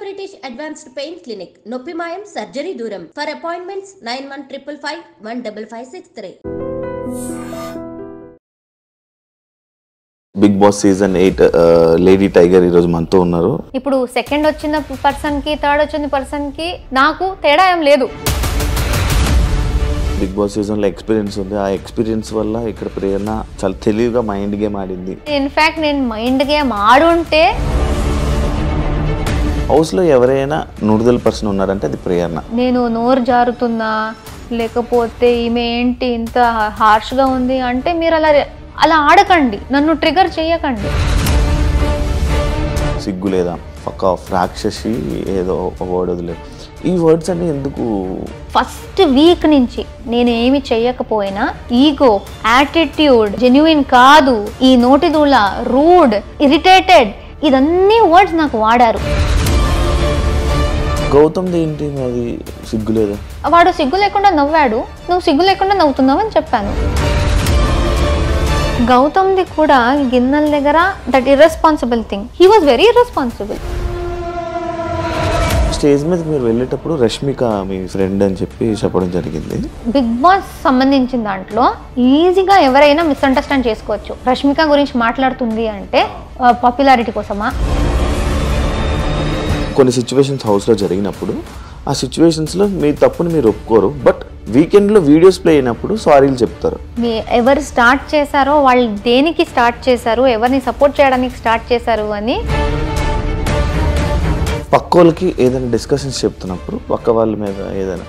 British Advanced Pain Clinic, Noppimayam Surgery Duram. For appointments 9155515563. Bigg Boss season 8 lady tiger ఈ రోజు మనతో ఉన్నారు. ఇప్పుడు సెకండ్ వచ్చిన పర్సన్ కి థర్డ్ వచ్చిన పర్సన్ కి నాకు తేడా ఏం లేదు. బిగ్ బాస్ సీజన్ లో ఎక్స్పీరియన్స్ ఉంది. ఆ ఎక్స్పీరియన్స్ వల్ల ఇక్కడ ప్రేరణ చాలా తెలివిగా మైండ్ గేమ్ ఆడింది. ఇన్ఫాక్ట్ నేను మైండ్ గేమ్ ఆడుంటే హౌస్ లో ఎవరైనా నూడుదల పర్సన్ ఉన్నారంటే అది ప్రేరణ. నేను నోరు జారుతున్నా లేకపోతే ఈమె ఏంటి ఇంత హార్ష్ గా ఉంది అంటే మీరు అలా ఆడకండి, నన్ను ట్రిగర్ చేయకండి. సిగ్గు లేదా పక్క రాక్షసి ఏదో వర్డ్ వదిలేదు. ఈ వర్డ్స్ అన్ని ఎందుకు? ఫస్ట్ వీక్ నుంచి నేను ఏమి చెయ్యకపోయినా ఈగో, యాటిట్యూడ్, జెన్యున్ కాదు, ఈ నోటిదూల, రూడ్, ఇరిటేటెడ్, ఇదన్నీ వర్డ్స్ నాకు వాడారు. గౌతమ్ ఏంటి అది సిగ్గు లేదా? వాడు సిగ్గు లేకుండా నవ్వాడు, నువ్వు సిగ్గు లేకుండా నవ్వుతున్నావు అని చెప్పాను. గౌతమ్ది కూడా గిన్నెల దగ్గర that irresponsible thing, he was very irresponsible. Stage మీద మీరు వెళ్ళేటప్పుడు రష్మిక మీ ఫ్రెండ్ అని చెప్పి చెప్పడం జరిగింది. బిగ్ బాస్ సంబంధించిన దాంట్లో ఈజీగా ఎవరైనా మిస్అండర్స్టాండ్ చేసుకోవచ్చు. రష్మిక గురించి మాట్లాడుతుంది అంటే పాపులారిటీ కోసమా? కొన్ని సిచ్యువేషన్స్ హౌస్లో జరిగినప్పుడు ఆ సిచ్యువేషన్స్లో మీ తప్పుని మీరు ఒప్పుకోరు, బట్ వీకెండ్లో వీడియోస్ ప్లే అయినప్పుడు సారీలు చెప్తారు. ఎవరు స్టార్ట్ చేశారో, వాళ్ళు దేనికి స్టార్ట్ చేశారు, ఎవరిని సపోర్ట్ చేయడానికి స్టార్ట్ చేశారు అని పక్క వాళ్ళకి ఏదైనా డిస్కషన్స్ చెప్తున్నప్పుడు పక్క వాళ్ళ మీద ఏదైనా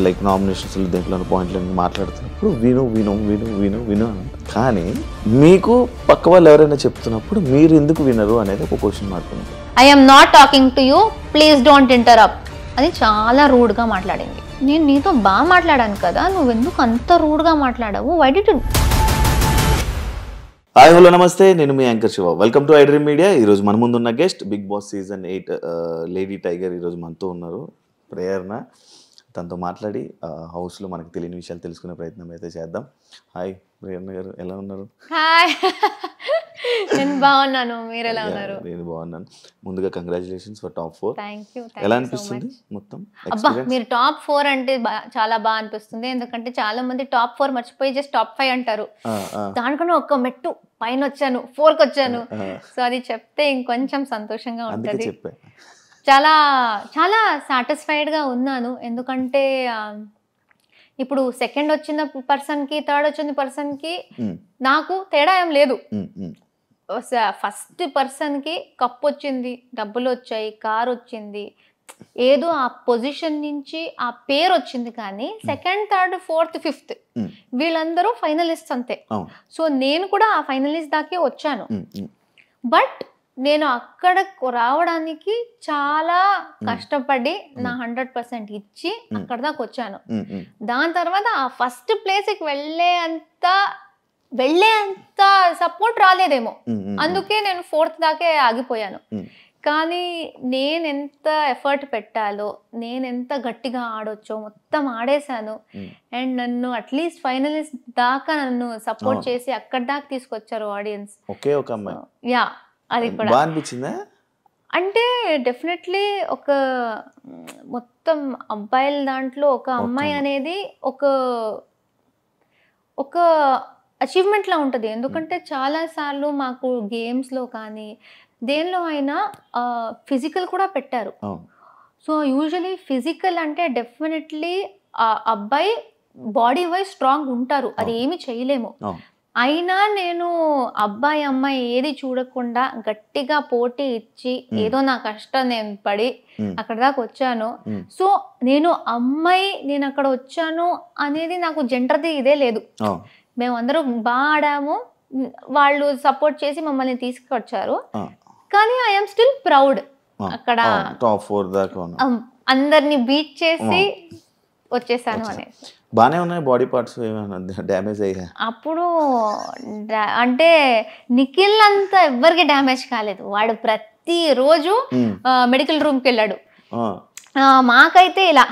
లైక్ నామినేషన్స్ దేంట్లో పాయింట్లు మాట్లాడుతున్నప్పుడు విను విను విను విను విను అని. కానీ మీకు పక్క వాళ్ళు ఎవరైనా చెప్తున్నప్పుడు మీరు ఎందుకు వినరు అనేది ఒక క్వశ్చన్ మార్క్ ఉంది. I am not talking to you, please don't interrupt అని చాలా రూడ్గా మాట్లాడింది. నేను నీతో బాగా మాట్లాడాను కదా, నువ్వెందుకు అంత రూడ్గా మాట్లాడావు? Why did you? Hi hello నమస్తే, నేను మీ anchor Shiva. Welcome to iDream media. ఈరోజు మన ముందు ఉన్న guest Bigg Boss season 8 lady tiger ఈరోజు మనతో ఉన్నారు, ప్రేరణ. తనతో మాట్లాడి హౌస్లో మనకు తెలియని విషయాలు తెలుసుకునే ప్రయత్నం అయితే చేద్దాం. హాయ్ ప్రేరణ గారు, ఎలా ఉన్నారు? హాయ్, నేను బాగున్నాను, మీరు ఎలా ఉన్నారు? నేను బాగున్నాను. ముందుగా congratulations for top 4. Thank you. ఎలా అనిపిస్తుంది మొత్తం? అబ్బా, మీరు టాప్ 4 అంటే చాలా బాగా అనిపిస్తుంది. ఎందుకంటే చాలా మంది టాప్ 4 మర్చిపోయి జస్ట్ టాప్ 5 అంటారు. దానికన్నా ఒక్క మెట్టు పైన వచ్చాను, 4కి వచ్చాను. సో అది చెప్తే ఇంకొంచెం సంతోషంగా ఉంటుంది. చాలా చాలా సాటిస్ఫైడ్గా ఉన్నాను. ఎందుకంటే ఇప్పుడు సెకండ్ వచ్చిన పర్సన్కి థర్డ్ వచ్చిన పర్సన్కి నాకు తేడా ఏం లేదు. ఫస్ట్ పర్సన్కి కప్ వచ్చింది, డబ్బులు వచ్చాయి, కార్ వచ్చింది, ఏదో ఆ పొజిషన్ నుంచి ఆ పేరు వచ్చింది. కానీ సెకండ్, థర్డ్, ఫోర్త్, ఫిఫ్త్ వీళ్ళందరూ ఫైనలిస్ట్ అంతే. సో నేను కూడా ఆ ఫైనలిస్ట్ దాకే వచ్చాను. బట్ నేను అక్కడ రావడానికి చాలా కష్టపడి నా 100% ఇచ్చి అక్కడ దాకా వచ్చాను. దాని తర్వాత ఆ ఫస్ట్ ప్లేస్కి వెళ్ళేంత సపోర్ట్ రాలేదేమో, అందుకే నేను 4th దాకే ఆగిపోయాను. కానీ నేను ఎంత ఎఫర్ట్ పెట్టాలో, నేను ఎంత గట్టిగా ఆడొచ్చో మొత్తం ఆడేశాను. అండ్ నన్ను అట్లీస్ట్ ఫైనలిస్ట్ దాకా నన్ను సపోర్ట్ చేసి అక్కడ దాకా తీసుకొచ్చారు ఆడియన్స్. యా, అది కూడా అనిపించిందా? అంటే డెఫినెట్లీ ఒక మొత్తం అబ్బాయిల దాంట్లో ఒక అమ్మాయి అనేది ఒక అచీవ్మెంట్ లా ఉంటుంది. ఎందుకంటే చాలాసార్లు మాకు గేమ్స్లో కానీ దేనిలో అయినా ఫిజికల్ కూడా పెట్టారు. సో యూజువలీ ఫిజికల్ అంటే డెఫినెట్లీ ఆ అబ్బాయి బాడీ వైజ్ స్ట్రాంగ్ ఉంటారు, అది ఏమి చేయలేము. అయినా నేను అబ్బాయి అమ్మాయి ఏది చూడకుండా గట్టిగా పోటీ ఇచ్చి ఏదో నా కష్టం నేను పడి అక్కడ దాకా వచ్చాను. సో నేను అక్కడ వచ్చాను అనేది నాకు జెండర్ది ఇదే లేదు. మేమందరూ బాగా ఆడాము, వాళ్ళు సపోర్ట్ చేసి మమ్మల్ని తీసుకొచ్చారు. కానీ ఐఎమ్ స్టిల్ ప్రౌడ్. అక్కడ టాప్ 4 దాకా అందరిని బీట్ చేసి వచ్చేసాను అనేది. బానే ఉన్నాయి బాడీ పార్ట్స్, ఏమైనా డ్యామేజ్ అయ్యా? అప్పుడు అంటే నిఖిల్ అంతా ఎవ్వరికి డ్యామేజ్ కాలేదు. వాడు ప్రతిరోజు మెడికల్ రూమ్కి వెళ్ళాడు. మాకైతే ఇలా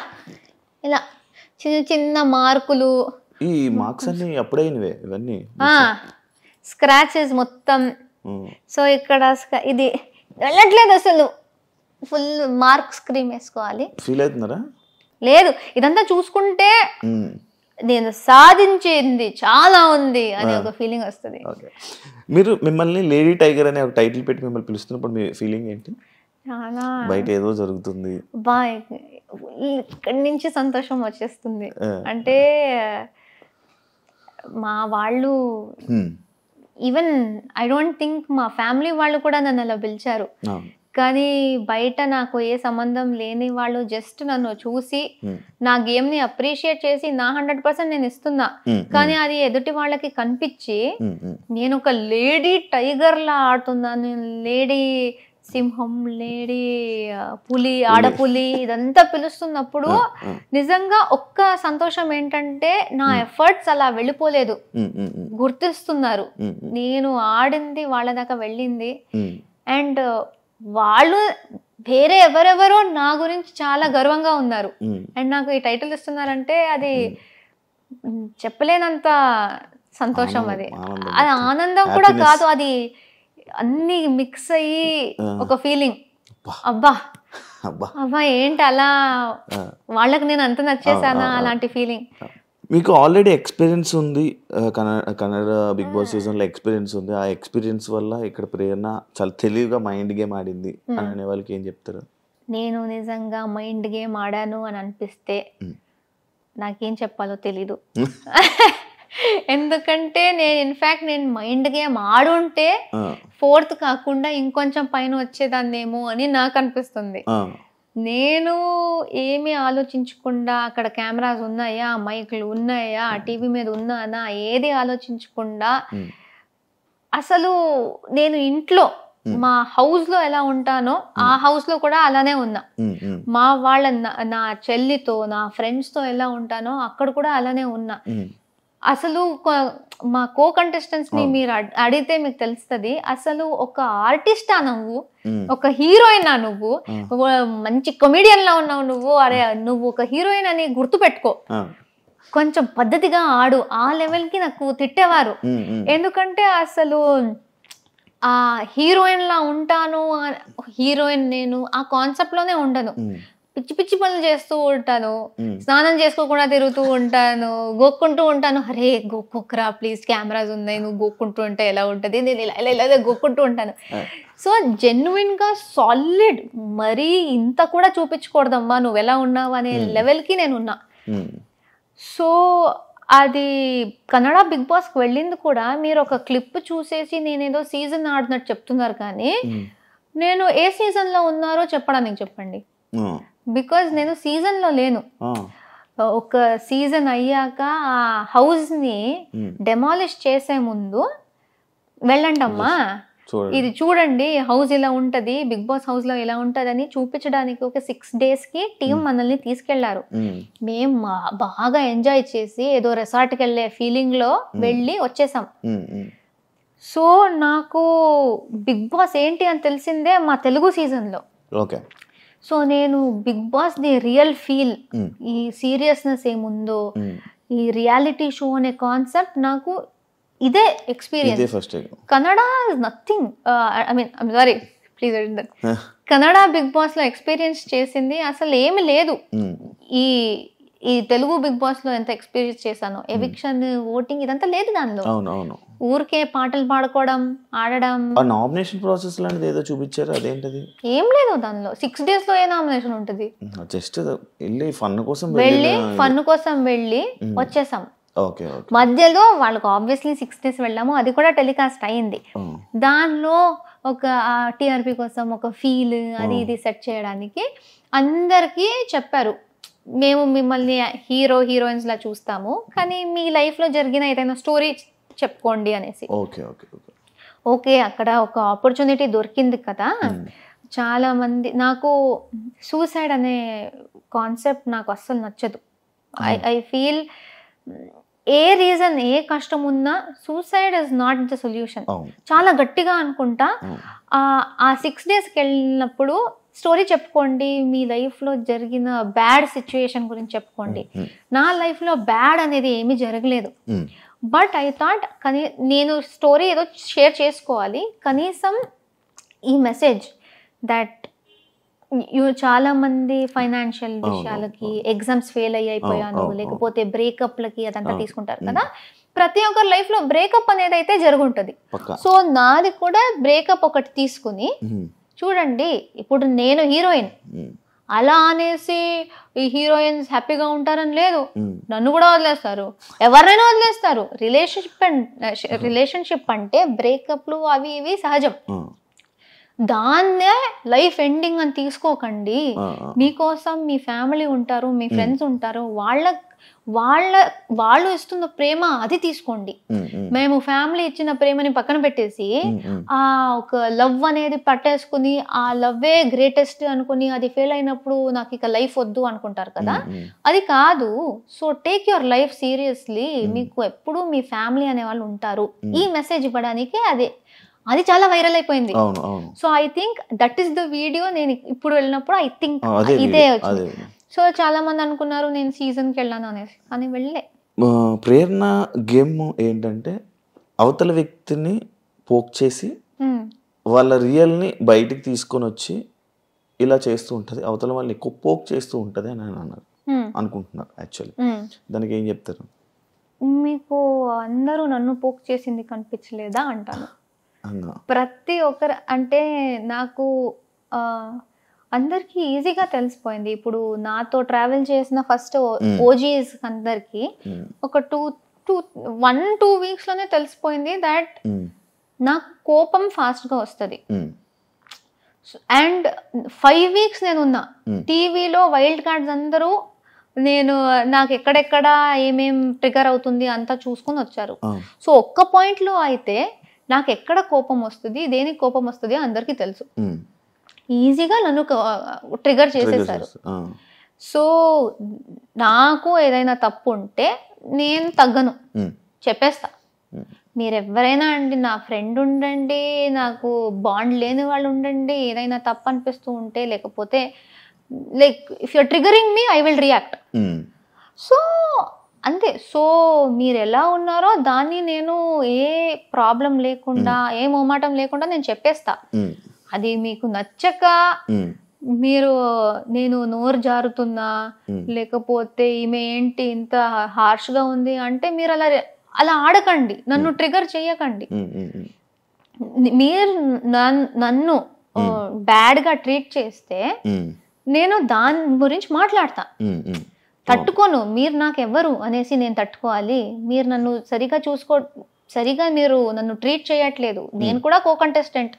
ఇలా చిన్న చిన్న మార్కులు. ఈ మార్క్స్ అన్ని అప్పుడైనవే ఇవన్నీ, స్క్రాచెస్ మొత్తం. సో ఇక్కడ ఇది వెళ్ళట్లేదు అసలు. ఫుల్ మార్క్స్ క్రీమ్ వేసుకోవాలి. ఫీల్ అవుతున్నారా? లేదు, ఇదంతా చూసుకుంటే నేను సాధించింది చాలా ఉంది అనే ఒక ఫీలింగ్ వస్తుంది. మీరు మిమ్మల్ని లేడీ టైగర్ అనే ఒక టైటిల్ పెట్టి మిమ్మల్ని పిలుస్తున్నప్పుడు మీ ఫీలింగ్ ఏంటి? చాలా బయట ఏదో జరుగుతుంది, ఇక్కడి నుంచి సంతోషం వచ్చేస్తుంది. అంటే మా వాళ్ళు ఈవెన్ ఐ డోంట్ థింక్ మా ఫ్యామిలీ వాళ్ళు కూడా నన్ను అలా పిలిచారు. కానీ బయట నాకు ఏ సంబంధం లేని వాళ్ళు జస్ట్ నన్ను చూసి నా గేమ్ ని అప్రిషియేట్ చేసి నా 100% నేను ఇస్తున్నా, కానీ అది ఎదుటి వాళ్ళకి కనిపించి నేను ఒక లేడీ టైగర్ లా ఆడుతున్నాను, లేడీ సింహం, లేడీ పులి, ఆడపులి ఇదంతా పిలుస్తున్నప్పుడు నిజంగా ఒక్క సంతోషం ఏంటంటే నా ఎఫర్ట్స్ అలా వెళ్ళిపోలేదు, గుర్తిస్తున్నారు. నేను ఆడింది వాళ్ళ దాకా వెళ్ళింది. అండ్ వాళ్ళు వేరే ఎవరెవరో నా గురించి చాలా గర్వంగా ఉన్నారు. అండ్ నాకు ఈ టైటిల్ ఇస్తున్నారంటే అది చెప్పలేనంత సంతోషం. అది ఆనందం కూడా కాదు, అది అన్ని మిక్స్ అయ్యి ఒక ఫీలింగ్. అబ్బా అబ్బా ఏంటి అలా వాళ్ళకి నేను అంత నచ్చేసానా అలాంటి ఫీలింగ్. మీకు ఆల్రెడీ ఎక్స్పీరియన్స్ ఉంది, కన్నడ బిగ్ బాస్ సీజన్లో ఎక్స్పీరియన్స్ ఉంది. ఆ ఎక్స్పీరియన్స్ వల్ల ఇక్కడ ప్రేరణ చాలా తెలివిగా మైండ్ గేమ్ ఆడింది అని అనే వాళ్ళకి ఏం చెప్తారు? నేను నిజంగా మైండ్ గేమ్ ఆడాను అని అనిపిస్తే నాకేం చెప్పాలో తెలీదు. ఎందుకంటే నేను మైండ్ గేమ్ ఆడుంటే 4th కాకుండా ఇంకొంచెం పైన వచ్చేదాన్నేమో అని నాకు అనిపిస్తుంది. నేను ఏమి ఆలోచించకుండా అక్కడ కెమెరాస్ ఉన్నాయా, మైక్లు ఉన్నాయా, టీవీ మీద ఉన్నానా, ఏది ఆలోచించకుండా అసలు నేను ఇంట్లో మా హౌస్ లో ఎలా ఉంటానో ఆ హౌస్ లో కూడా అలానే ఉన్నా. మా వాళ్ళ నా చెల్లితో నా ఫ్రెండ్స్ తో ఎలా ఉంటానో అక్కడ కూడా అలానే ఉన్నా. అసలు మా కో కంటెస్టెంట్స్ ని మీరు అడిగితే మీకు తెలుస్తుంది, అసలు ఒక ఆర్టిస్టా నువ్వు, ఒక హీరోయినా నువ్వు, మంచి కమెడియన్ లా ఉన్నావు నువ్వు, అరే నువ్వు ఒక హీరోయిన్ అని గుర్తు పెట్టుకో, కొంచెం పద్ధతిగా ఆడు, ఆ లెవెల్ కి నాకు తిట్టేవారు. ఎందుకంటే అసలు ఆ హీరోయిన్ లా ఉంటాను, హీరోయిన్ నేను ఆ కాన్సెప్ట్ లోనే ఉండను. పిచ్చి పిచ్చి పనులు చేస్తూ ఉంటాను, స్నానం చేసుకోకుండా తిరుగుతూ ఉంటాను, గోక్కుంటూ ఉంటాను. అరే గోక్కోకరా ప్లీజ్, కెమెరాస్ ఉన్నాయి, నువ్వు గోక్కుంటూ ఉంటే ఎలా ఉంటుంది, నేను ఇలా గోక్కుంటూ ఉంటాను. సో జెన్యున్ గా సాలిడ్, మరీ ఇంత కూడా చూపించకూడదమ్మా నువ్వు ఎలా ఉన్నావు అనే లెవెల్కి నేను ఉన్నా. సో అది కన్నడ బిగ్ బాస్కి వెళ్ళింది కూడా మీరు ఒక క్లిప్ చూసేసి నేనేదో సీజన్ ఆడినట్టు చెప్తున్నారు, కానీ నేను ఏ సీజన్లో ఉన్నారో చెప్పడానికి చెప్పండి. బికాజ్ నేను సీజన్లో లేను. ఒక సీజన్ అయ్యాక ఆ హౌస్ని డెమాలిష్ చేసే ముందు వెళ్ళండి అమ్మా, ఇది చూడండి హౌస్ ఇలా ఉంటుంది, బిగ్ బాస్ హౌస్ లో ఇలా ఉంటుంది అని చూపించడానికి ఒక 6 days కి టీం మనల్ని తీసుకెళ్లారు. మేము బాగా ఎంజాయ్ చేసి ఏదో రిసార్ట్కి వెళ్ళే ఫీలింగ్ లో వెళ్ళి వచ్చేసాం. సో నాకు బిగ్ బాస్ ఏంటి అని తెలిసిందే మా తెలుగు సీజన్ లో. సో నేను Bigg Boss the real feel, ఈ సీరియస్నెస్ ఏముందో, ఈ రియాలిటీ షో అనే కాన్సెప్ట్ నాకు ఇదే experience. Kannada is nothing, I mean I'm sorry please that, Kannada Bigg Boss లో ఎక్స్పీరియన్స్ చేసింది అసలు ఏమి లేదు. ఈ తెలుగు బిగ్ బాస్ లో ఎంత ఎక్స్పీరియన్స్ చేశాను, ఎవిక్షన్, ఓటింగ్ ఇదంతా లేదు దానిలో. ఊరికే పాటలు పాడుకోవడం, ఆడడం. నామినేషన్ ప్రాసెస్ లాంటిది ఏదో చూపించారు, అదేంటది? ఏం లేదు దానిలో. 6 days లో ఏ నామినేషన్ ఉంటుంది? జస్ట్ వెళ్ళి ఫన్ కోసం వెళ్ళి వచ్చేసాం. మధ్యలో వాళ్ళకి ఆబ్వియస్లీ 6 days వెళ్ళాము, అది కూడా టెలికాస్ట్ అయింది. దానిలో ఒక టీఆర్పీ కోసం ఒక ఫీల్ అది ఇది సెట్ చేయడానికి అందరికీ చెప్పారు, మేము మిమ్మల్ని హీరోయిన్స్ లా చూస్తాము, కానీ మీ లైఫ్ లో జరిగిన ఏదైనా స్టోరీ చెప్పుకోండి అనేసి. ఓకే అక్కడ ఒక ఆపర్చునిటీ దొరికింది కదా. చాలా మంది, నాకు సూసైడ్ అనే కాన్సెప్ట్ నాకు అస్సలు నచ్చదు. ఐ ఫీల్ ఏ రీజన్, ఏ కష్టం ఉన్నా suicide is not the solution. చాలా గట్టిగా అనుకుంటా. ఆ 6 daysకి వెళ్ళినప్పుడు స్టోరీ చెప్పుకోండి, మీ లైఫ్లో జరిగిన బ్యాడ్ సిచ్యుయేషన్ గురించి చెప్పుకోండి. నా లైఫ్లో బ్యాడ్ అనేది ఏమీ జరగలేదు, బట్ ఐ థాట్ కానీ నేను స్టోరీ ఏదో షేర్ చేసుకోవాలి, కనీసం ఈ మెసేజ్ దట్ చాలా మంది ఫైనాన్షియల్ విషయాలకి ఎగ్జామ్స్ ఫెయిల్ అయిపోయాను లేకపోతే బ్రేకప్లకి అదంతా తీసుకుంటారు కదా. ప్రతి ఒక్కరి లైఫ్ లో బ్రేకప్ అనేది అయితే జరుగుంటది. సో నాది కూడా బ్రేకప్ ఒకటి తీసుకుని చూడండి, ఇప్పుడు నేను హీరోయిన్ అలా అనేసి ఈ హీరోయిన్స్ హ్యాపీగా ఉంటారని లేదు, నన్ను కూడా వదిలేస్తారు, ఎవరినైనా వదిలేస్తారు. రిలేషన్షిప్ అంటే బ్రేకప్లు అవి ఇవి సహజం. దాన్నే లైఫ్ ఎండింగ్ అని తీసుకోకండి. మీకోసం మీ ఫ్యామిలీ ఉంటారు, మీ ఫ్రెండ్స్ ఉంటారు, వాళ్ళు ఇస్తున్న ప్రేమ అది తీసుకోండి. మేము ఫ్యామిలీ ఇచ్చిన ప్రేమని పక్కన పెట్టేసి ఆ ఒక లవ్ అనేది పట్టేసుకుని ఆ లవ్వే గ్రేటెస్ట్ అనుకుని అది ఫెయిల్ అయినప్పుడు నాకు ఇక లైఫ్ వద్దు అనుకుంటారు కదా, అది కాదు. So take your life seriously. మీకు ఎప్పుడు మీ ఫ్యామిలీ అనే వాళ్ళు ఉంటారు. ఈ మెసేజ్ ఇవ్వడానికి అది చాలా వైరల్ అయిపోయింది. So I think that is the video. నేను ఇప్పుడు వెళ్ళినప్పుడు ఐ థింక్ ఇదే వచ్చింది. సో చాలా మంది అనుకున్నారు నేను సీజన్కి వెళ్ళాను అనేసి, కానీ వెళ్ళే. ప్రేరణ గేమ్ ఏంటంటే అవతల వ్యక్తిని పోక్ చేసి వాళ్ళ రియల్ని బయటికి తీసుకొని వచ్చి ఇలా చేస్తూ ఉంటుంది, అవతల వాళ్ళని ఎక్కువ పోక్ చేస్తూ ఉంటుంది అని అనుకుంటున్నారు. యాక్చువల్లీ దానికి ఏం చెప్తారు? మీకు అందరూ నన్ను పోక్ చేసింది కనిపించలేదా అంటాను. ప్రతి ఒక్కరు అంటే నాకు అందరికి ఈజీగా తెలిసిపోయింది. ఇప్పుడు నాతో ట్రావెల్ చేసిన ఫస్ట్ ఓజీస్ అందరికి ఒక 1-2 వీక్స్ లోనే తెలిసిపోయింది దట్ నాకు కోపం ఫాస్ట్ గా వస్తుంది. అండ్ 5 వీక్స్ నేను ఉన్నా టీవీలో. వైల్డ్ కార్డ్స్ అందరూ నాకు ఎక్కడెక్కడ ఏమేం ట్రిగర్ అవుతుంది అంతా చూసుకుని వచ్చారు. సో ఒక్క పాయింట్ లో అయితే నాకు ఎక్కడ కోపం వస్తుంది, దేనికి కోపం వస్తుంది అందరికీ తెలుసు. ఈజీగా నన్ను ట్రిగర్ చేసేసారు. సో నాకు ఏదైనా తప్పు ఉంటే నేను తగ్గను, చెప్పేస్తా. మీరెవరైనా అండి, నా ఫ్రెండ్ ఉండండి, నాకు బాండ్ లేని వాళ్ళు ఉండండి, ఏదైనా తప్పు అనిపిస్తూ ఉంటే లేకపోతే like if you're triggering me I will react. So అంతే. సో మీరు ఎలా ఉన్నారో దాన్ని నేను ఏ ప్రాబ్లం లేకుండా ఏ మొహమాటం లేకుండా నేను చెప్పేస్తా. అది మీకు నచ్చక మీరు నేను నోరు జారుతున్నా లేకపోతే ఈమె ఏంటి ఇంత హార్ష్ గా ఉంది అంటే మీరు అలా ఆడకండి, నన్ను ట్రిగర్ చేయకండి. మీరు నన్ను బ్యాడ్ గా ట్రీట్ చేస్తే నేను దాని గురించి మాట్లాడతా, తట్టుకోను. మీరు నాకు ఎవరు అనేసి నేను తట్టుకోవాలి. మీరు నన్ను సరిగా మీరు నన్ను ట్రీట్ చేయట్లేదు, నేను కూడా కో కంటెస్టెంట్.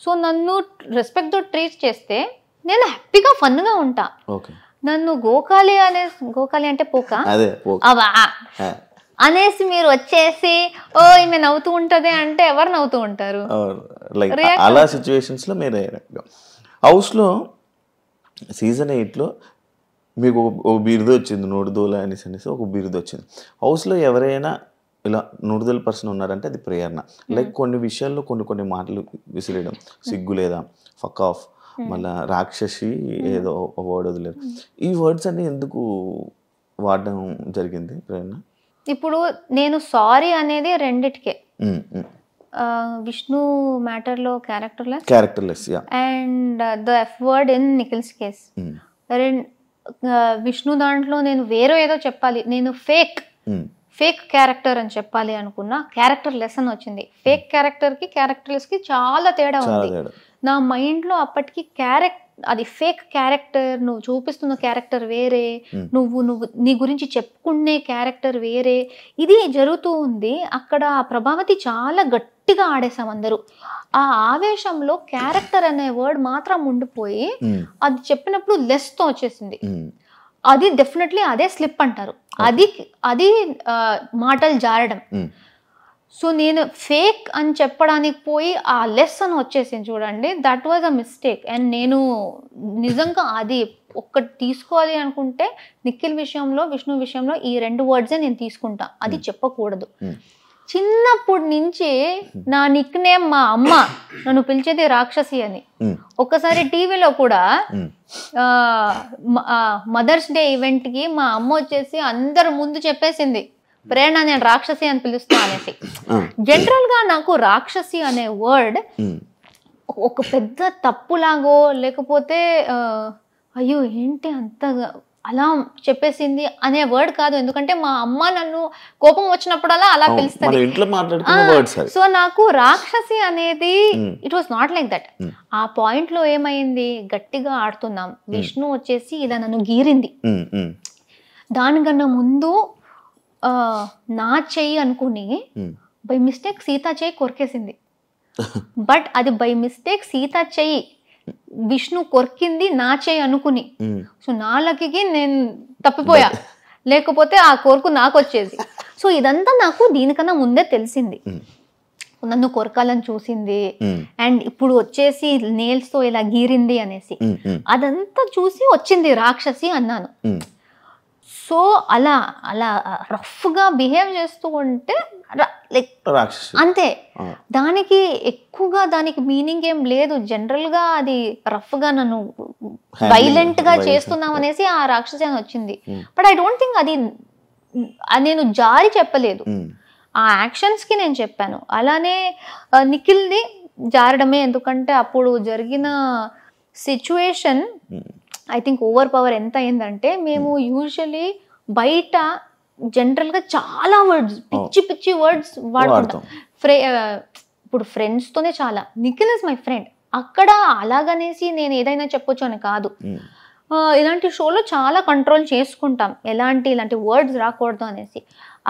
సో నన్ను రెస్పెక్ట్ తో ట్రీట్ చేస్తే నేను హ్యాపీగా ఫన్ గా ఉంటా. నన్ను గోకాలి అంటే పోక అనేసి మీరు వచ్చేసి ఓ ఈమె నవ్వుతూ ఉంటది అంటే ఎవరు నవ్వుతూ ఉంటారు? అలా సిచ్యువేషన్స్ లో మీరు హౌస్ లో సీజన్ 8లో మీకు ఒక బిరుదు వచ్చింది, నోడుదోల అనేసి ఒక బిరుదు వచ్చింది. హౌస్లో ఎవరైనా ఇలా నోడుదోల పర్సన్ ఉన్నారంటే అది ప్రేరణ. లైక్ కొన్ని విషయాల్లో కొన్ని మాటలు విసిరేయడం, సిగ్గు లేదా, ఫక్ ఆఫ్, మళ్ళీ రాక్షసి ఏదో వర్డ్ వదిలేదు. ఈ వర్డ్స్ అన్ని ఎందుకు వాడడం జరిగింది ప్రేరణ? ఇప్పుడు నేను సారీ అనేది రెండిటికే. విష్ణు మ్యాటర్లో క్యారెక్టర్లెస్ and the F word in Nikhil's case. Vishnu దాంట్లో నేను వేరే ఏదో చెప్పాలి, నేను ఫేక్ క్యారెక్టర్ అని చెప్పాలి అనుకున్నా, క్యారెక్టర్ లెస్ అని వచ్చింది. ఫేక్ క్యారెక్టర్ కి క్యారెక్టర్లెస్ కి చాలా తేడా ఉంది. నా మైండ్ లో అప్పటికి అది ఫేక్ క్యారెక్టర్, నువ్వు చూపిస్తున్న క్యారెక్టర్ వేరే, నువ్వు నీ గురించి చెప్పుకునే క్యారెక్టర్ వేరే, ఇది జరుగుతూ ఉంది. అక్కడ ప్రభావతి చాలా గట్టిగా ఆడేసాం అందరూ. ఆ ఆవేశంలో క్యారెక్టర్ అనే వర్డ్ మాత్రం ఉండిపోయి అది చెప్పినప్పుడు లెస్ తో వచ్చేసింది. అది డెఫినెట్లీ అదే స్లిప్ అంటారు, అది మాటలు జారడం. సో నేను ఫేక్ అని చెప్పడానికి పోయి ఆ లెస్ అని వచ్చేసింది చూడండి, that was a mistake. And నేను నిజంగా అది ఒక్కటి తీసుకోవాలి అనుకుంటే నిఖిల్ విషయంలో, విష్ణు విషయంలో ఈ 2 వర్డ్సే నేను తీసుకుంటా, అది చెప్పకూడదు. చిన్నప్పటి నుంచి నా నిక్ నేమ్ మా అమ్మ నన్ను పిలిచేది రాక్షసి అని. ఒక్కసారి టీవీలో కూడా మదర్స్ డే ఈవెంట్ కి మా అమ్మ వచ్చేసి అందరు ముందు చెప్పేసింది, ప్రేరణ నేను రాక్షసి అని పిలుస్తా అనేసి. జనరల్ గా నాకు రాక్షసి అనే వర్డ్ ఒక పెద్ద తప్పులాగో లేకపోతే అయ్యో ఏంటి అంత అలా చెప్పేసింది అనే వర్డ్ కాదు. ఎందుకంటే మా అమ్మ నన్ను కోపం వచ్చినప్పుడల్లా అలా పిలుస్తుంది. సో నాకు రాక్షసి అనేది it was not like that. ఆ పాయింట్ లో ఏమైంది, గట్టిగా ఆడుతున్నాం, విష్ణు వచ్చేసి ఇలా నన్ను గీరింది. దానికన్నా ముందు నా చెయ్యి అనుకుని బై మిస్టేక్ సీత చెయ్యి కొరికేసింది. బట్ అది బై మిస్టేక్ సీత చెయ్యి, విష్ణు కొరికింది నా చెయ్యి అనుకుని. సో నా లక్కీకి నేను తప్పిపోయా, లేకపోతే ఆ కొరకు నాకు వచ్చేది. సో ఇదంతా నాకు దీనికన్నా ముందే తెలిసింది. నన్ను కొరకాలని చూసింది అండ్ ఇప్పుడు వచ్చేసి నేల్స్ తో ఇలా గీరింది అనేసి, అదంతా చూసి వచ్చింది రాక్షసి అన్నాను. సో అలా అలా రఫ్ గా బిహేవ్ చేస్తూ ఉంటే లైక్ అంతే, దానికి ఎక్కువగా దానికి మీనింగ్ ఏం లేదు. జనరల్ గా అది రఫ్ గా నన్ను వైలెంట్ గా చేస్తున్నాం అనేసి ఆ రాక్షసి అని వచ్చింది. బట్ ఐ డోంట్ థింక్ అది నేను జారి చెప్పలేదు, ఆ యాక్షన్స్ కి నేను చెప్పాను. అలానే నిఖిల్ది జారడమే, ఎందుకంటే అప్పుడు జరిగిన situation I think over power ఎంత అయిందంటే, మేము యూజువలీ బయట జనరల్ గా చాలా వర్డ్స్, పిచ్చి పిచ్చి వర్డ్స్ వాడుకుంటాం. ఇప్పుడు ఫ్రెండ్స్ తోనే చాలా, నిఖిల్ ఇస్ మై ఫ్రెండ్, అక్కడ అలాగనేసి నేను ఏదైనా చెప్పొచ్చు అని కాదు. ఇలాంటి షోలో చాలా కంట్రోల్ చేసుకుంటాం, ఇలాంటి వర్డ్స్ రాకూడదు అనేసి.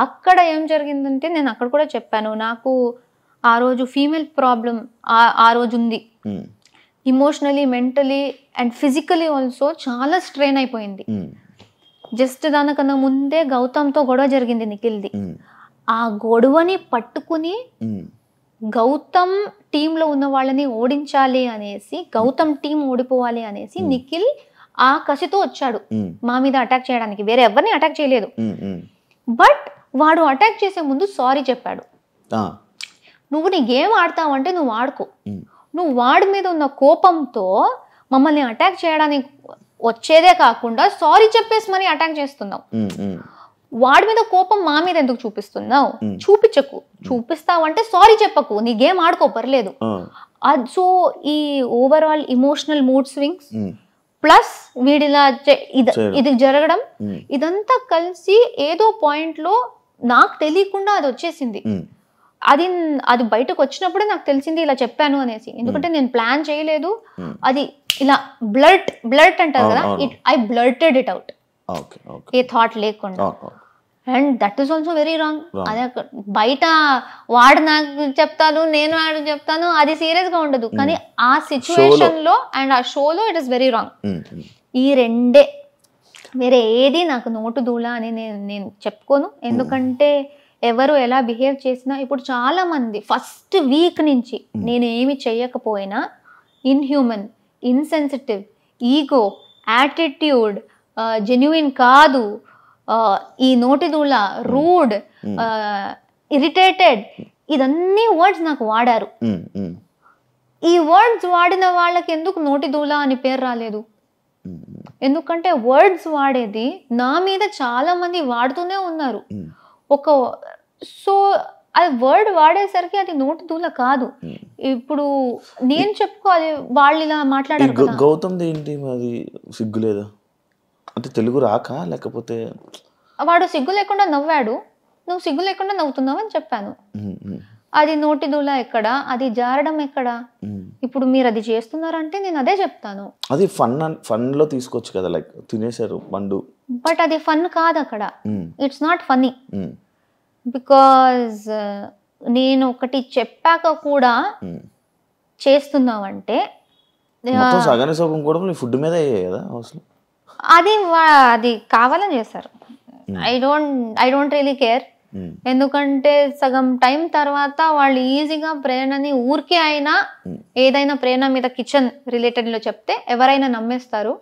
అక్కడ ఏం జరిగిందంటే, నేను అక్కడ కూడా చెప్పాను, నాకు ఆ రోజు ఫీమేల్ ప్రాబ్లం ఆ రోజు ఉంది. Emotionally, mentally and physically also చాలా స్ట్రెయిన్ అయిపోయింది. జస్ట్ దానికన్నా ముందే గౌతమ్తో గొడవ జరిగింది నిఖిల్ది. ఆ గొడవని పట్టుకుని గౌతమ్ టీంలో ఉన్న వాళ్ళని ఓడించాలి అనేసి, గౌతమ్ టీం ఓడిపోవాలి అనేసి నిఖిల్ ఆ కసితో వచ్చాడు మా మీద అటాక్ చేయడానికి. వేరే ఎవరిని అటాక్ చేయలేదు. బట్ వాడు అటాక్ చేసే ముందు సారీ చెప్పాడు. నువ్వు నీ గేమ్ ఆడతావంటే నువ్వు ఆడుకో, నువ్వు వాడి మీద ఉన్న కోపంతో మమ్మల్ని అటాక్ చేయడానికి వచ్చేదే కాకుండా సారీ చెప్పేసి మరి అటాక్ చేస్తున్నావు. వాడి మీద కోపం మా మీద ఎందుకు చూపిస్తున్నావు? చూపించకు, చూపిస్తావంటే సారీ చెప్పకు, నీ గేమ్ ఆడుకో, పర్లేదు. సో ఈ overall emotional mood swings plus వీడిలా ఇది జరగడం, ఇదంతా కలిసి ఏదో పాయింట్ లో నాకు తెలియకుండా అది వచ్చేసింది. అది బయటకు వచ్చినప్పుడే నాకు తెలిసింది ఇలా చెప్పాను అనేసి. ఎందుకంటే నేను ప్లాన్ చేయలేదు, అది ఇలా బ్లర్ట్ అంటారు కదా, I blurted it out, a thought లేకుండా. And that is also very wrong. అదే బయట వాడు నాకు చెప్తాను, నేను వాడు చెప్తాను, అది సీరియస్ గా ఉండదు. కానీ ఆ సిచ్యువేషన్ లో అండ్ ఆ షోలో ఇట్ ఇస్ వెరీ రాంగ్. ఈ రెండే, వేరే ఏది నాకు నోటు దూల అని నేను చెప్పుకోను. ఎందుకంటే ఎవరు ఎలా బిహేవ్ చేసినా, ఇప్పుడు చాలా మంది ఫస్ట్ వీక్ నుంచి నేను ఏమి చెయ్యకపోయినా ఇన్హ్యూమన్, ఇన్సెన్సిటివ్, ఈగో, యాటిట్యూడ్, జెన్యుయిన్ కాదు, ఈ నోటిదూల, రూడ్, ఇరిటేటెడ్, ఇదన్నీ వర్డ్స్ నాకు వాడారు. ఈ వర్డ్స్ వాడిన వాళ్ళకి ఎందుకు నోటిదూల అని పేరు రాలేదు? ఎందుకంటే వర్డ్స్ వాడేది నా మీద చాలా మంది వాడుతూనే ఉన్నారు. సో అది వర్డ్ వాడేసరికి అది నోటి దూల కాదు. ఇప్పుడు నేను చెప్పుకోవాలి, వాళ్ళు ఇలా మాట్లాడారు. గౌతమ్ ఏంటి అది సిగ్గు లేదా అంటే, తెలుగు రాక లేకపోతే? వాడు సిగ్గు లేకుండా నవ్వాడు, నువ్వు సిగ్గు లేకుండా నవ్వుతున్నావు అని చెప్పాను. అది నోటి దూల ఎక్కడ, అది జారడం ఎక్కడ? ఇప్పుడు మీరు అది చేస్తున్నారంటే నేను అదే చెప్తాను. అది ఫన్ లో తీసుకోవచ్చు కదా, లైక్ తినేశారు పండు. బట్ అది ఫన్ కాదు అక్కడ, ఇట్స్ నాట్ ఫన్నీ. బికాజ్ నేను ఒకటి చెప్పాక కూడా చేస్తున్నావంటే సగానికి సగం కూడా ఫుడ్ మీద అది కావాలని చేస్తారు. I don't really care. ఎందుకంటే సగం టైం తర్వాత వాళ్ళు ఈజీగా ప్రేరణని ఊరికే అయినా ఏదైనా ప్రేరణ మీద కిచెన్ రిలేటెడ్ లో చెప్తే ఎవరైనా నమ్మేస్తారు.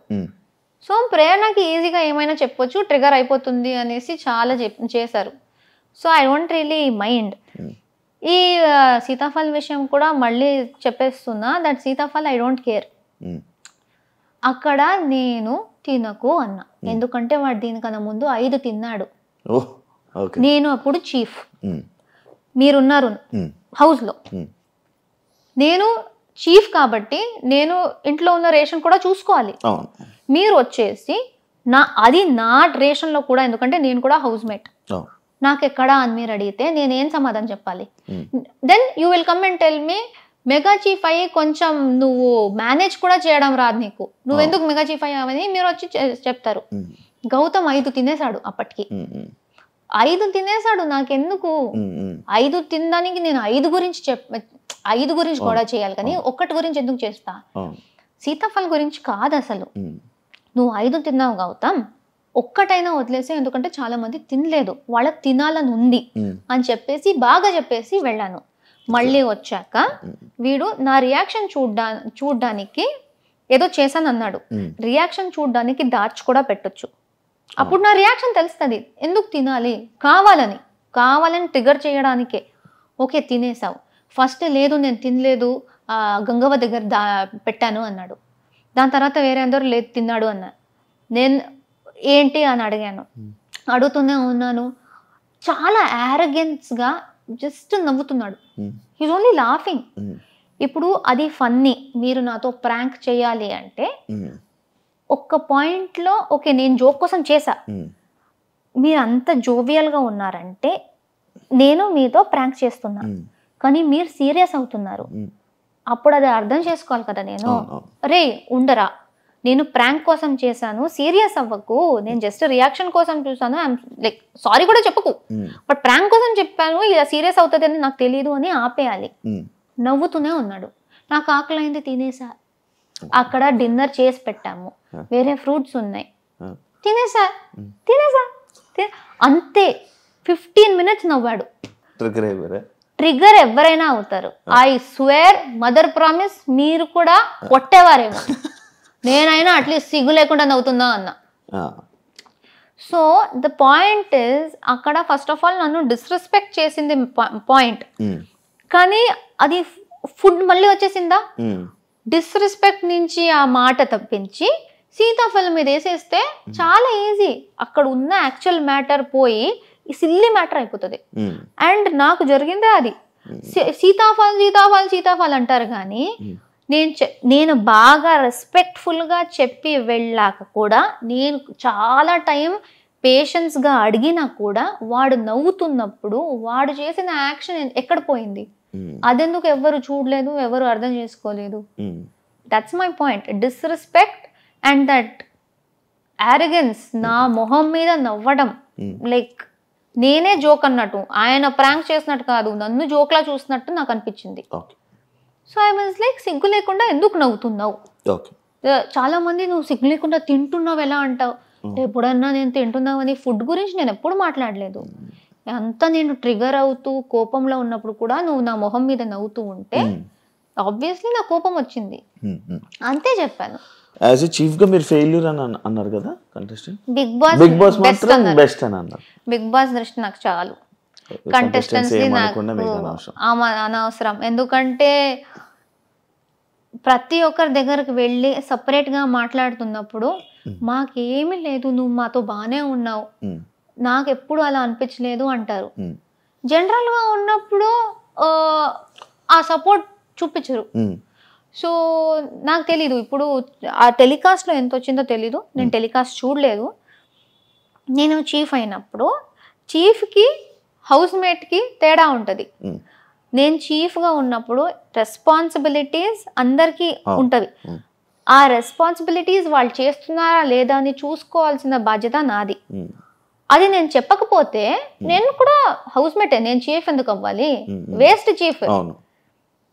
సో ప్రేరణకి ఈజీగా ఏమైనా చెప్పొచ్చు, ట్రిగర్ అయిపోతుంది అనేసి చాలా చేశారు. So I don't really mind. ఈ సీతాఫల్ విషయం కూడా మళ్ళీ చెప్పేస్తున్నా, that sitaphal I don't care. అక్కడ నేను తినకు అన్నా, ఎందుకంటే వాడు దీనికన్నా ముందు 5 తిన్నాడు. నేను అప్పుడు చీఫ్, మీరున్నారు హౌస్ లో, నేను చీఫ్ కాబట్టి నేను ఇంట్లో ఉన్న రేషన్ కూడా చూసుకోవాలి. మీరు వచ్చేసి అది నా రేషన్లో కూడా, ఎందుకంటే నేను కూడా హౌస్ మేట్, నాకు ఎక్కడా అని మీరు అడిగితే నేనేం సమాధానం చెప్పాలి? Then you will come and tell me mega chief అయ్యి కొంచెం నువ్వు మేనేజ్ కూడా చేయడం రాదు నీకు, నువ్వెందుకు మెగా చీఫ్ అయ్యావని మీరు వచ్చి చెప్తారు. గౌతమ్ 5 తినేశాడు అప్పటికి, 5 తినేశాడు. నాకెందుకు 5 తినడానికి నేను 5 గురించి కూడా చేయాలి, కానీ ఒక్కటి గురించి ఎందుకు చేస్తా? సీతాఫల్ గురించి కాదు అసలు. నువ్వు 5 తిన్నావు గౌతమ్, ఒక్కటైనా వదిలేసి, ఎందుకంటే చాలా మంది తినలేదు, వాళ్ళకి తినాలని ఉంది అని చెప్పేసి బాగా చెప్పేసి వెళ్ళాను. మళ్ళీ వచ్చాక వీడు నా రియాక్షన్ చూడ్డానికి ఏదో చేశాను అన్నాడు. రియాక్షన్ చూడ్డానికి దాచి కూడా పెట్టొచ్చు, అప్పుడు నా రియాక్షన్ తెలుస్తుంది ఎందుకు తినాలి, కావాలని ట్రిగర్ చేయడానికే. ఓకే తినేసావు, ఫస్ట్ లేదు నేను తినలేదు గంగవ్వ దగ్గర పెట్టాను అన్నాడు. దాని తర్వాత వేరే అందరూ లేదు తిన్నాడు అన్నారు. నేను ఏంటి అని అడిగాను, అడుగుతూనే ఉన్నాను. చాలా యారగెన్స్గా జస్ట్ నవ్వుతున్నాడు. He's only laughing. ఇప్పుడు అది ఫన్నీ, మీరు నాతో ప్రాంక్ చేయాలి అంటే ఒక్క పాయింట్లో ఓకే నేను జోక్ కోసం చేశా, మీరు అంత జోవియల్గా ఉన్నారంటే నేను మీతో ప్రాంక్ చేస్తున్నా, కానీ మీరు సీరియస్ అవుతున్నారు, అప్పుడు అది అర్థం చేసుకోవాలి కదా. నేను రే ఉండరా, నేను ప్రాంక్ కోసం చేశాను, సీరియస్ అవ్వకు, నేను జస్ట్ రియాక్షన్ కోసం చూసాను, లైక్ సారీ కూడా చెప్పకు, బట్ ప్రాంక్ కోసం చెప్పాను, ఇలా సీరియస్ అవుతుంది అని నాకు తెలియదు అని ఆపేయాలి. నవ్వుతూనే ఉన్నాడు. నాకు ఆకలైంది తినేసా, అక్కడ డిన్నర్ చేసి పెట్టాము, వేరే ఫ్రూట్స్ ఉన్నాయి, తినేసా అంతే. 15 minutes నవ్వాడు. ట్రిగర్ ఎవరైనా అవుతారు. ఐ స్వేర్, మదర్ ప్రామిస్, మీరు కూడా కొట్టేవారేమో, నేనైనా అట్లీస్ట్ సిగ్గు లేకుండా నవ్వుతుందా అన్న. సో ద పాయింట్ ఇస్, అక్కడ ఫస్ట్ ఆఫ్ ఆల్ నన్ను డిస్రెస్పెక్ట్ చేసింది పాయింట్, కానీ అది ఫుడ్ మళ్ళీ వచ్చేసిందా. డిస్రెస్పెక్ట్ నుంచి ఆ మాట తప్పించి సీతాఫలం మీద వేసేస్తే చాలా ఈజీ, అక్కడ ఉన్న యాక్చువల్ మ్యాటర్ పోయి సిల్లీ మ్యాటర్ అయిపోతుంది. అండ్ నాకు జరిగిందే అది. సీతాఫల్ అంటారు కానీ నేను బాగా రెస్పెక్ట్ఫుల్గా చెప్పి వెళ్ళాక కూడా, నేను చాలా టైం పేషెన్స్గా అడిగినా కూడా వాడు నవ్వుతున్నప్పుడు వాడు చేసిన యాక్షన్ ఎక్కడ పోయింది, అదెందుకు ఎవరు చూడలేదు, ఎవరు అర్థం చేసుకోలేదు. That's my point. Disrespect and that arrogance, నా మొహం మీద నవ్వడం, లైక్ నేనే జోక్ అన్నట్టు, ఆయన ప్రాంక్ చేసినట్టు కాదు, నన్ను జోక్లా చూసినట్టు నాకు అనిపించింది. సో ఐ వాజ్ లైక్, సిగ్గు లేకుండా ఎందుకు నవ్వుతున్నావు? చాలా మంది నువ్వు సిగ్గు లేకుండా తింటున్నావు ఎలా అంటావు? ఎప్పుడన్నా నేను తింటున్నావని ఫుడ్ గురించి నేను ఎప్పుడు మాట్లాడలేదు. అంతా నేను ట్రిగర్ అవుతూ కోపంలో ఉన్నప్పుడు కూడా నువ్వు నా మొహం మీద నవ్వుతూ ఉంటే ఆబ్వియస్లీ నా కోపం వచ్చింది, అంతే చెప్పాను. యాజ్ ఎ చీఫ్ గా మీరు ఫెయిల్యూర్ అని అన్నారు కదా కంటెస్టెంట్. బిగ్ బాస్ బెస్ట్ అని అన్నారు. బిగ్ బాస్ దృష్టి నాకు చాలు, కంటెస్టెంట్స్ నాకు అనవసరం. ఎందుకంటే ప్రతి ఒక్కరి దగ్గరకు వెళ్ళి సపరేట్గా మాట్లాడుతున్నప్పుడు మాకేమీ లేదు, నువ్వు మాతో బాగానే ఉన్నావు, నాకు ఎప్పుడు అలా అనిపించలేదు అంటారు. జనరల్గా ఉన్నప్పుడు ఆ సపోర్ట్ చూపించరు. సో నాకు తెలీదు ఇప్పుడు ఆ టెలికాస్ట్లో ఎంత వచ్చిందో తెలీదు, నేను టెలికాస్ట్ చూడలేదు. నేను చీఫ్ అయినప్పుడు చీఫ్కి హౌస్ మేట్కి తేడా ఉంటుంది. నేను చీఫ్గా ఉన్నప్పుడు రెస్పాన్సిబిలిటీస్ అందరికీ ఉంటుంది. ఆ రెస్పాన్సిబిలిటీస్ వాళ్ళు చేస్తున్నారా లేదా అని చూసుకోవాల్సిన బాధ్యత నాది. అది నేను చెప్పకపోతే నేను కూడా హౌస్ మేటే, నేను చీఫ్ ఎందుకు అవ్వాలి? Waste chief.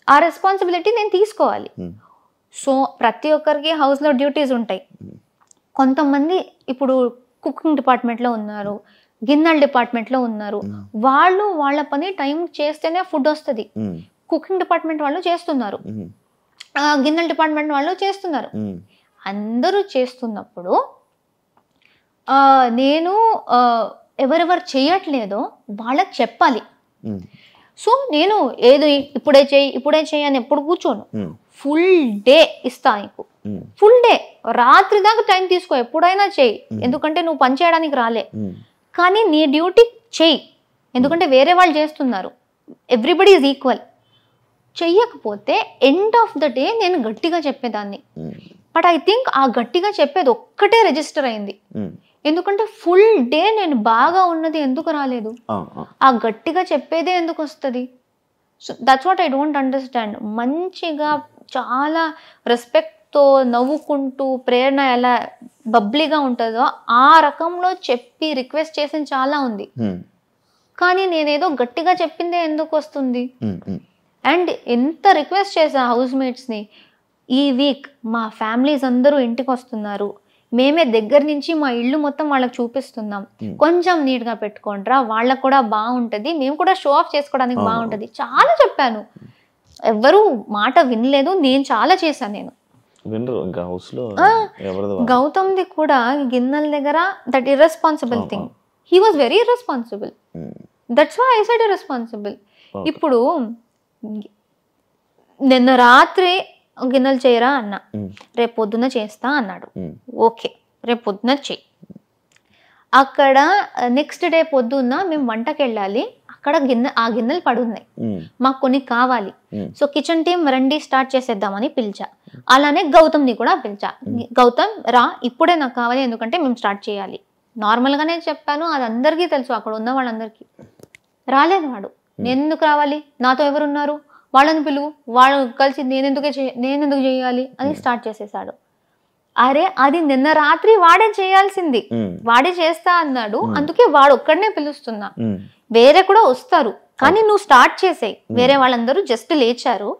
ఆ రెస్పాన్సిబిలిటీ నేను తీసుకోవాలి. సో ప్రతి ఒక్కరికి హౌస్లో డ్యూటీస్ ఉంటాయి. కొంతమంది ఇప్పుడు కుకింగ్ డిపార్ట్మెంట్లో ఉన్నారు, గిన్నెల డిపార్ట్మెంట్లో ఉన్నారు, వాళ్ళు వాళ్ళ పని టైం చేస్తేనే ఫుడ్ వస్తుంది. కుకింగ్ డిపార్ట్మెంట్ వాళ్ళు చేస్తున్నారు, గిన్నెల డిపార్ట్మెంట్ వాళ్ళు చేస్తున్నారు. అందరూ చేస్తున్నప్పుడు నేను ఎవరెవరు చేయట్లేదో వాళ్ళకి చెప్పాలి. సో నేను ఏది ఇప్పుడే చేయి అని ఎప్పుడు కూర్చోను. ఫుల్ డే ఇస్తా నీకు, ఫుల్ డే, రాత్రి దాకా టైం తీసుకో, ఎప్పుడైనా చేయి. ఎందుకంటే నువ్వు పని చేయడానికి రాలే, కానీ నీ డ్యూటీ చేయి. ఎందుకంటే వేరే వాళ్ళు చేస్తున్నారు, ఎవ్రీబడి ఈజ్ ఈక్వల్. చెయ్యకపోతే ఎండ్ ఆఫ్ ద డే నేను గట్టిగా చెప్పేదాన్ని. బట్ ఐ థింక్ ఆ గట్టిగా చెప్పేది ఒక్కటే రిజిస్టర్ అయింది. ఎందుకంటే ఫుల్ డే నేను బాగా ఉన్నది ఎందుకు రాలేదు, ఆ గట్టిగా చెప్పేదే ఎందుకు వస్తుంది? So that's what I don't understand. మంచిగా చాలా రెస్పెక్ట్తో నవ్వుకుంటూ ప్రేరణ ఎలా బబ్లీగా ఉంటుందో ఆ రకంలో చెప్పి రిక్వెస్ట్ చేసింది చాలా ఉంది. కానీ నేనేదో గట్టిగా చెప్పిందే ఎందుకు వస్తుంది? అండ్ ఎంత రిక్వెస్ట్ చేసా హౌస్ మేట్స్ని, ఈ వీక్ మా ఫ్యామిలీస్ అందరూ ఇంటికి వస్తున్నారు, మేమే దగ్గర నుంచి మా ఇల్లు మొత్తం వాళ్ళకి చూపిస్తున్నాం, కొంచెం నీట్గా పెట్టుకోండిరా, వాళ్ళకు కూడా బాగుంటుంది, మేము కూడా షో ఆఫ్ చేసుకోవడానికి బాగుంటుంది, చాలా చెప్పాను. ఎవ్వరూ మాట వినలేదు. నేను చాలా చేశాను. నేను గౌతమ్ది కూడా గిన్నెల దగ్గర that irresponsible thing, he was very irresponsible. That's why I said irresponsible. ఇప్పుడు నిన్న రాత్రి గిన్నెలు చేయరా అన్నా, రేపు పొద్దున్న చేస్తా అన్నాడు. ఓకే, రేపు పొద్దున్న చెయ్యి. అక్కడ నెక్స్ట్ డే పొద్దున్న మేము వంటకి వెళ్ళాలి, అక్కడ ఆ గిన్నెలు పడున్నాయి, మాకు కొన్ని కావాలి. సో కిచెన్ టీం రండి స్టార్ట్ చేసేద్దామని పిలిచా. అలానే గౌతమ్ని కూడా పిలిచా. గౌతమ్ రా, ఇప్పుడే నాకు కావాలి, ఎందుకంటే మేము స్టార్ట్ చేయాలి. నార్మల్గానే చెప్పాను, అది అందరికీ తెలుసు, అక్కడ ఉన్న వాళ్ళందరికీ. రాలేదు వాడు. నేను ఎందుకు రావాలి, నాతో ఎవరున్నారు, వాళ్ళని పిలువు, వాళ్ళు కలిసి నేనెందుకు చేయాలి అని స్టార్ట్ చేసేసాడు. అరే అది నిన్న రాత్రి వాడే చేయాల్సింది, వాడే చేస్తా అన్నాడు, అందుకే వాడు ఒక్కడనే పిలుస్తున్నా. వేరే కూడా వస్తారు, కానీ నువ్వు స్టార్ట్ చేసేయి. వేరే వాళ్ళందరూ జస్ట్ లేచారు,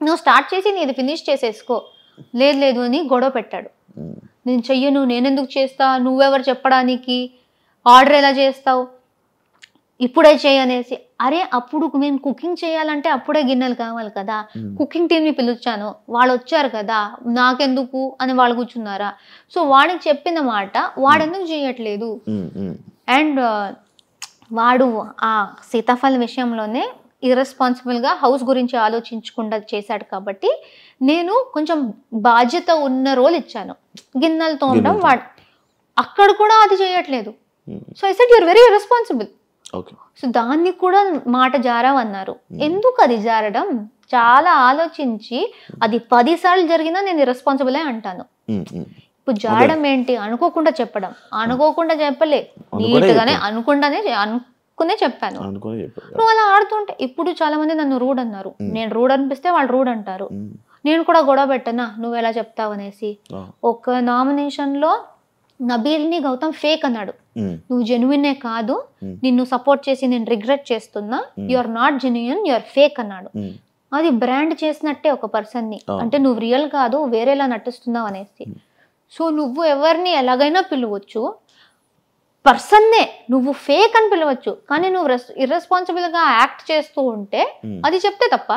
నువ్వు స్టార్ట్ చేసి నీది ఫినిష్ చేసేసుకో. లేదు అని గొడవ పెట్టాడు. నేను చెయ్యను, నేనెందుకు చేస్తా, నువ్వెవరు చెప్పడానికి, ఆర్డర్ ఎలా చేస్తావు, ఇప్పుడే చేయనేసి. అరే అప్పుడు నేను కుకింగ్ చేయాలంటే అప్పుడే గిన్నెలు కావాలి కదా, కుకింగ్ టీమ్ని పిలిచాను, వాళ్ళు వచ్చారు కదా, నాకెందుకు అని వాళ్ళు కూర్చున్నారా? సో వాడికి చెప్పిన మాట వాడెందుకు చేయట్లేదు. అండ్ వాడు ఆ సీతాఫల్ విషయంలోనే ఇర్రెస్పాన్సిబుల్గా హౌస్ గురించి ఆలోచించకుండా చేశాడు. కాబట్టి నేను కొంచెం బాధ్యత ఉన్న రోల్ ఇచ్చాను, గిన్నెలు తోమడం. వాడు అక్కడ కూడా అది చేయట్లేదు. So I said you're very irresponsible. So దాన్ని కూడా మాట జారావన్నారు. ఎందుకు అది జారడం? చాలా ఆలోచించి అది 10 సార్లు జరిగినా నేను ఇర్రెస్పాన్సిబులే అంటాను. ఇప్పుడు జారడం ఏంటి? అనుకోకుండా చెప్పడం. అనుకోకుండా చెప్పలే, నీట్గానే అనుకునే చెప్పాను. నువ్వు అలా ఆడుతుంటే ఇప్పుడు చాలా మంది నన్ను రూడ్ అన్నారు. నేను రూడ్ అనిపిస్తే వాళ్ళు రూడ్ అంటారు. నేను కూడా గొడవ పెట్టనా, నువ్వు ఎలా చెప్తావు అనేసి. ఒక నామినేషన్లో నబీల్ని గౌతమ్ ఫేక్ అన్నాడు. నువ్వు జెన్యునే కాదు, నిన్ను సపోర్ట్ చేసి నేను రిగ్రెట్ చేస్తున్నా, you are not genuine, you are fake అన్నాడు. అది బ్రాండ్ చేసినట్టే ఒక పర్సన్ని, అంటే నువ్వు రియల్ కాదు, వేరేలా నటిస్తున్నావు అనేసి. సో నువ్వు ఎవరిని ఎలాగైనా పిలవచ్చు, పర్సన్నే నువ్వు ఫేక్ అని పిలవచ్చు, కానీ నువ్వు ఇర్రెస్పాన్సిబుల్గా యాక్ట్ చేస్తూ ఉంటే అది చెప్తే తప్ప.